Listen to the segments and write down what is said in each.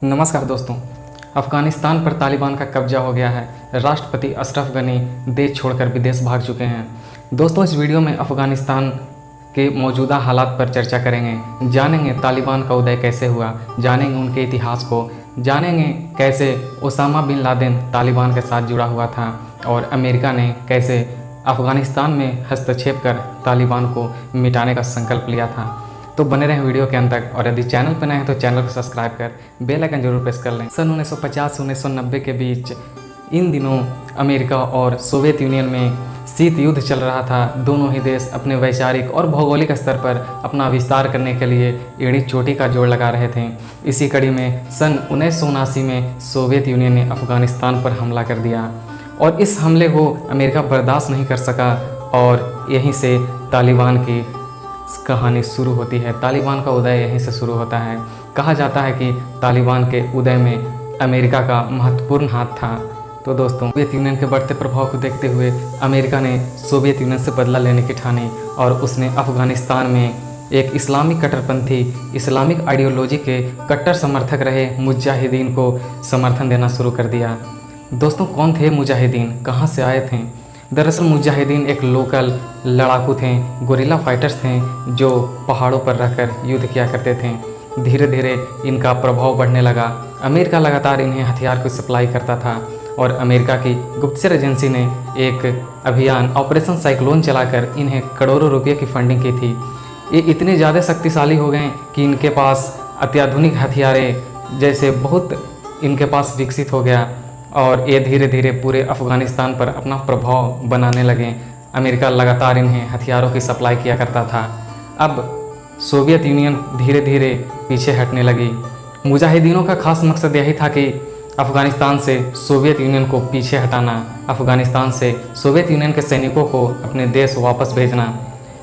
नमस्कार दोस्तों। अफ़गानिस्तान पर तालिबान का कब्जा हो गया है। राष्ट्रपति अशरफ गनी देश छोड़कर विदेश भाग चुके हैं। दोस्तों, इस वीडियो में अफ़गानिस्तान के मौजूदा हालात पर चर्चा करेंगे। जानेंगे तालिबान का उदय कैसे हुआ, जानेंगे उनके इतिहास को, जानेंगे कैसे ओसामा बिन लादेन तालिबान के साथ जुड़ा हुआ था और अमेरिका ने कैसे अफ़गानिस्तान में हस्तक्षेप कर तालिबान को मिटाने का संकल्प लिया था। तो बने रहें वीडियो के अंत तक, और यदि चैनल पर नए हैं तो चैनल को सब्सक्राइब कर बेल आइकन जरूर प्रेस कर लें। सन 1950 से 1990 के बीच इन दिनों अमेरिका और सोवियत यूनियन में शीत युद्ध चल रहा था। दोनों ही देश अपने वैचारिक और भौगोलिक स्तर पर अपना विस्तार करने के लिए एड़ी चोटी का जोड़ लगा रहे थे। इसी कड़ी में सन 1979 में सोवियत यूनियन ने अफ़गानिस्तान पर हमला कर दिया और इस हमले को अमेरिका बर्दाश्त नहीं कर सका और यहीं से तालिबान की कहानी शुरू होती है। तालिबान का उदय यहीं से शुरू होता है। कहा जाता है कि तालिबान के उदय में अमेरिका का महत्वपूर्ण हाथ था। तो दोस्तों, सोवियत यूनियन के बढ़ते प्रभाव को देखते हुए अमेरिका ने सोवियत यूनियन से बदला लेने की ठानी और उसने अफ़गानिस्तान में एक इस्लामिक कट्टरपंथी, इस्लामिक आइडियोलॉजी के कट्टर समर्थक रहे मुजाहिदीन को समर्थन देना शुरू कर दिया। दोस्तों, कौन थे मुजाहिदीन, कहाँ से आए थे? दरअसल मुजाहिदीन एक लोकल लड़ाकू थे, गोरिल्ला फाइटर्स थे जो पहाड़ों पर रहकर युद्ध किया करते थे। धीरे धीरे इनका प्रभाव बढ़ने लगा। अमेरिका लगातार इन्हें हथियार की सप्लाई करता था और अमेरिका की गुप्तचर एजेंसी ने एक अभियान ऑपरेशन साइक्लोन चलाकर इन्हें करोड़ों रुपये की फंडिंग की थी। ये इतने ज़्यादा शक्तिशाली हो गए कि इनके पास अत्याधुनिक हथियारें जैसे बहुत इनके पास विकसित हो गया और ये धीरे धीरे पूरे अफ़गानिस्तान पर अपना प्रभाव बनाने लगे। अमेरिका लगातार इन्हें हथियारों की सप्लाई किया करता था। अब सोवियत यूनियन धीरे धीरे पीछे हटने लगी। मुजाहिदीनों का खास मकसद यही था कि अफ़गानिस्तान से सोवियत यूनियन को पीछे हटाना, अफ़गानिस्तान से सोवियत यूनियन के सैनिकों को अपने देश वापस भेजना।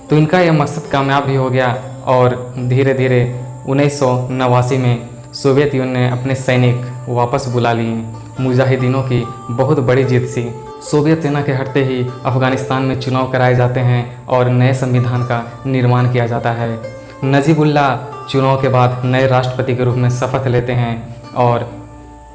तो इनका यह मकसद कामयाब भी हो गया और धीरे धीरे 1989 में सोवियत यूनियन ने अपने सैनिक वापस बुला लिए। मुजाहिदीनों की बहुत बड़ी जीत थी। सोवियत सेना के हटते ही अफ़गानिस्तान में चुनाव कराए जाते हैं और नए संविधान का निर्माण किया जाता है। नजीबुल्लाह चुनाव के बाद नए राष्ट्रपति के रूप में शपथ लेते हैं और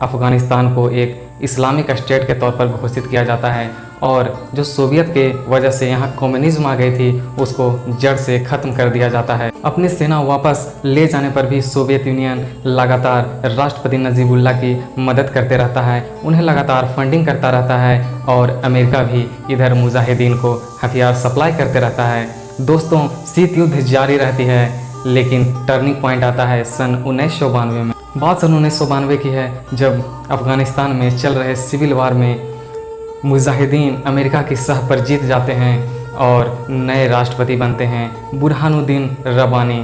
अफ़गानिस्तान को एक इस्लामिक स्टेट के तौर पर घोषित किया जाता है और जो सोवियत के वजह से यहाँ कम्युनिज्म आ गई थी उसको जड़ से ख़त्म कर दिया जाता है। अपनी सेना वापस ले जाने पर भी सोवियत यूनियन लगातार राष्ट्रपति नजीबुल्लाह की मदद करते रहता है, उन्हें लगातार फंडिंग करता रहता है और अमेरिका भी इधर मुजाहिदीन को हथियार सप्लाई करते रहता है। दोस्तों, शीत युद्ध जारी रहती है लेकिन टर्निंग पॉइंट आता है सन 1992 में। बात सन 1992 की है जब अफ़गानिस्तान में चल रहे सिविल वार में मुजाहिदीन अमेरिका की सह पर जीत जाते हैं और नए राष्ट्रपति बनते हैं बुरहानुद्दीन रब्बानी।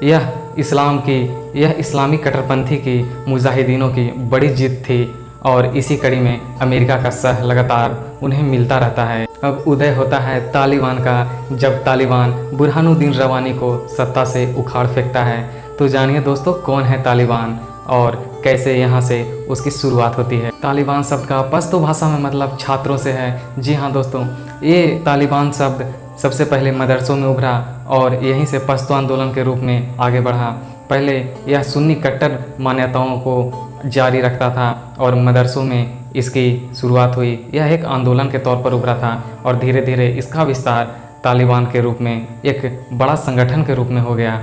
यह इस्लामिक कट्टरपंथी की मुजाहिदीनों की बड़ी जीत थी और इसी कड़ी में अमेरिका का सह लगातार उन्हें मिलता रहता है। अब उदय होता है तालिबान का, जब तालिबान बुरहानुद्दीन रब्बानी को सत्ता से उखाड़ फेंकता है। तो जानिए दोस्तों, कौन है तालिबान और कैसे यहाँ से उसकी शुरुआत होती है। तालिबान शब्द का पश्तो भाषा में मतलब छात्रों से है। जी हाँ दोस्तों, ये तालिबान शब्द सबसे पहले मदरसों में उभरा और यहीं से पश्तो आंदोलन के रूप में आगे बढ़ा। पहले यह सुन्नी कट्टर मान्यताओं को जारी रखता था और मदरसों में इसकी शुरुआत हुई। यह एक आंदोलन के तौर पर उभरा था और धीरे धीरे इसका विस्तार तालिबान के रूप में एक बड़ा संगठन के रूप में हो गया।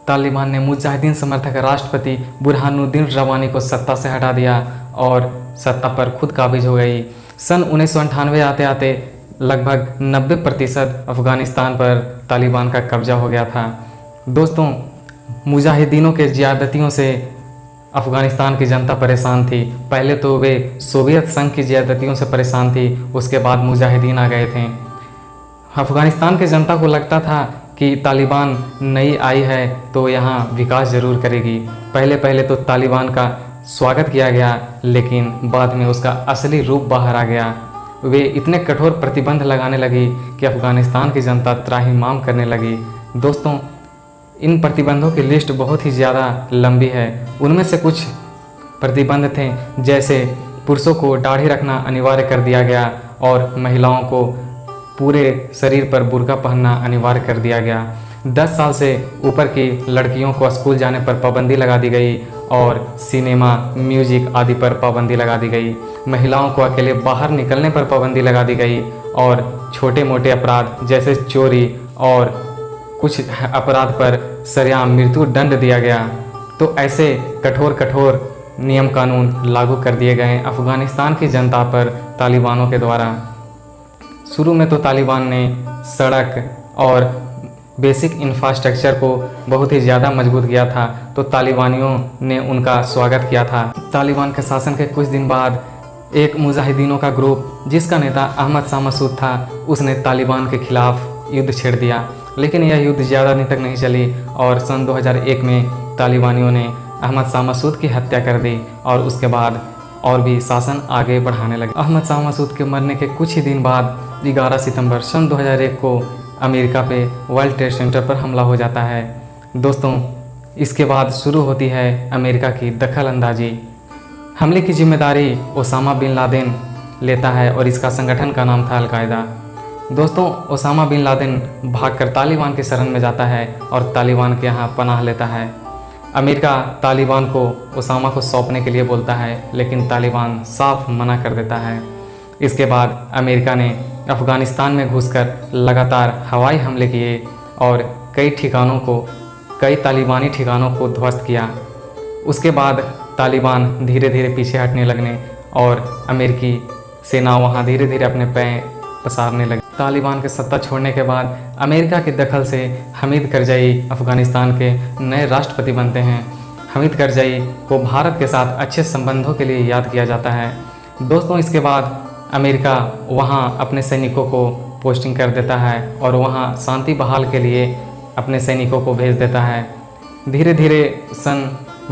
तालिबान ने मुजाहिदीन समर्थक राष्ट्रपति बुरहानुद्दीन रब्बानी को सत्ता से हटा दिया और सत्ता पर खुद काबिज हो गई। सन 1998 आते आते लगभग 90% अफ़गानिस्तान पर तालिबान का कब्जा हो गया था। दोस्तों, मुजाहिदीनों के ज़्यादतियों से अफ़गानिस्तान की जनता परेशान थी। पहले तो वे सोवियत संघ की ज़्यादतियों से परेशान थी, उसके बाद मुजाहिदीन आ गए थे। अफ़गानिस्तान की जनता को लगता था कि तालिबान नई आई है तो यहाँ विकास ज़रूर करेगी। पहले पहले तो तालिबान का स्वागत किया गया लेकिन बाद में उसका असली रूप बाहर आ गया। वे इतने कठोर प्रतिबंध लगाने लगी कि अफ़गानिस्तान की जनता त्राहिमाम करने लगी। दोस्तों, इन प्रतिबंधों की लिस्ट बहुत ही ज़्यादा लंबी है। उनमें से कुछ प्रतिबंध थे जैसे पुरुषों को दाढ़ी रखना अनिवार्य कर दिया गया और महिलाओं को पूरे शरीर पर बुर्का पहनना अनिवार्य कर दिया गया। 10 साल से ऊपर की लड़कियों को स्कूल जाने पर पाबंदी लगा दी गई और सिनेमा, म्यूजिक आदि पर पाबंदी लगा दी गई। महिलाओं को अकेले बाहर निकलने पर पाबंदी लगा दी गई और छोटे मोटे अपराध जैसे चोरी और कुछ अपराध पर सरेआम मृत्यु दंड दिया गया। तो ऐसे कठोर कठोर नियम कानून लागू कर दिए गए अफ़गानिस्तान की जनता पर तालिबानों के द्वारा। शुरू में तो तालिबान ने सड़क और बेसिक इंफ्रास्ट्रक्चर को बहुत ही ज़्यादा मजबूत किया था, तो तालिबानियों ने उनका स्वागत किया था। तालिबान के शासन के कुछ दिन बाद एक मुजाहिदीनों का ग्रुप जिसका नेता अहमद शाह मसूद था, उसने तालिबान के खिलाफ युद्ध छेड़ दिया। लेकिन यह युद्ध ज़्यादा दिन तक नहीं चली और सन 2001 में तालिबानियों ने अहमद शाह मसूद की हत्या कर दी और उसके बाद और भी शासन आगे बढ़ाने लगे। अहमद शाह मसूद के मरने के कुछ ही दिन बाद 11 सितंबर सन 2001 को अमेरिका पे वर्ल्ड ट्रेड सेंटर पर हमला हो जाता है। दोस्तों, इसके बाद शुरू होती है अमेरिका की दखल अंदाजी। हमले की जिम्मेदारी ओसामा बिन लादेन लेता है और इसका संगठन का नाम था अलकायदा। दोस्तों, ओसामा बिन लादेन भागकर तालिबान के शरण में जाता है और तालिबान के यहाँ पनाह लेता है। अमेरिका तालिबान को ओसामा को सौंपने के लिए बोलता है, लेकिन तालिबान साफ मना कर देता है। इसके बाद अमेरिका ने अफ़गानिस्तान में घुसकर लगातार हवाई हमले किए और कई तालिबानी ठिकानों को ध्वस्त किया। उसके बाद तालिबान धीरे धीरे पीछे हटने लगने और अमेरिकी सेना वहां धीरे धीरे अपने पैर पसारने लगी। तालिबान के सत्ता छोड़ने के बाद अमेरिका की दखल से हमीद करजई अफ़गानिस्तान के नए राष्ट्रपति बनते हैं। हमीद करजई को भारत के साथ अच्छे संबंधों के लिए याद किया जाता है। दोस्तों, इसके बाद अमेरिका वहां अपने सैनिकों को पोस्टिंग कर देता है और वहां शांति बहाल के लिए अपने सैनिकों को भेज देता है। धीरे धीरे सन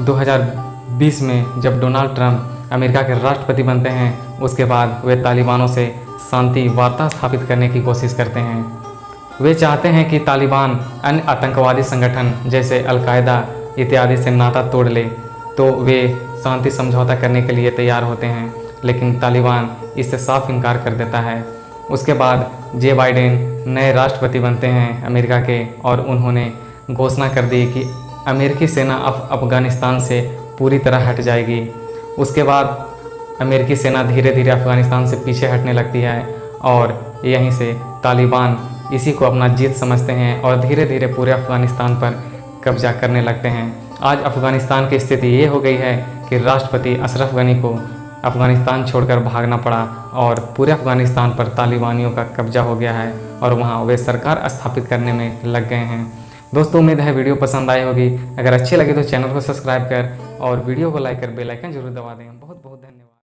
2020 में जब डोनाल्ड ट्रंप अमेरिका के राष्ट्रपति बनते हैं, उसके बाद वे तालिबानों से शांति वार्ता स्थापित करने की कोशिश करते हैं। वे चाहते हैं कि तालिबान अन्य आतंकवादी संगठन जैसे अलकायदा इत्यादि से नाता तोड़ ले, तो वे शांति समझौता करने के लिए तैयार होते हैं, लेकिन तालिबान इससे साफ इनकार कर देता है। उसके बाद जे बाइडेन नए राष्ट्रपति बनते हैं अमेरिका के और उन्होंने घोषणा कर दी कि अमेरिकी सेना अब अफ़गानिस्तान से पूरी तरह हट जाएगी। उसके बाद अमेरिकी सेना धीरे धीरे अफ़गानिस्तान से पीछे हटने लगती है और यहीं से तालिबान इसी को अपना जीत समझते हैं और धीरे धीरे पूरे अफ़गानिस्तान पर कब्जा करने लगते हैं। आज अफ़गानिस्तान की स्थिति ये हो गई है कि राष्ट्रपति अशरफ गनी को अफ़गानिस्तान छोड़कर भागना पड़ा और पूरे अफ़गानिस्तान पर तालिबानियों का कब्जा हो गया है और वहाँ वे सरकार स्थापित करने में लग गए हैं। दोस्तों, उम्मीद है वीडियो पसंद आई होगी। अगर अच्छी लगे तो चैनल को सब्सक्राइब कर और वीडियो को लाइक कर बेल आइकन जरूर दबा दें। बहुत बहुत धन्यवाद।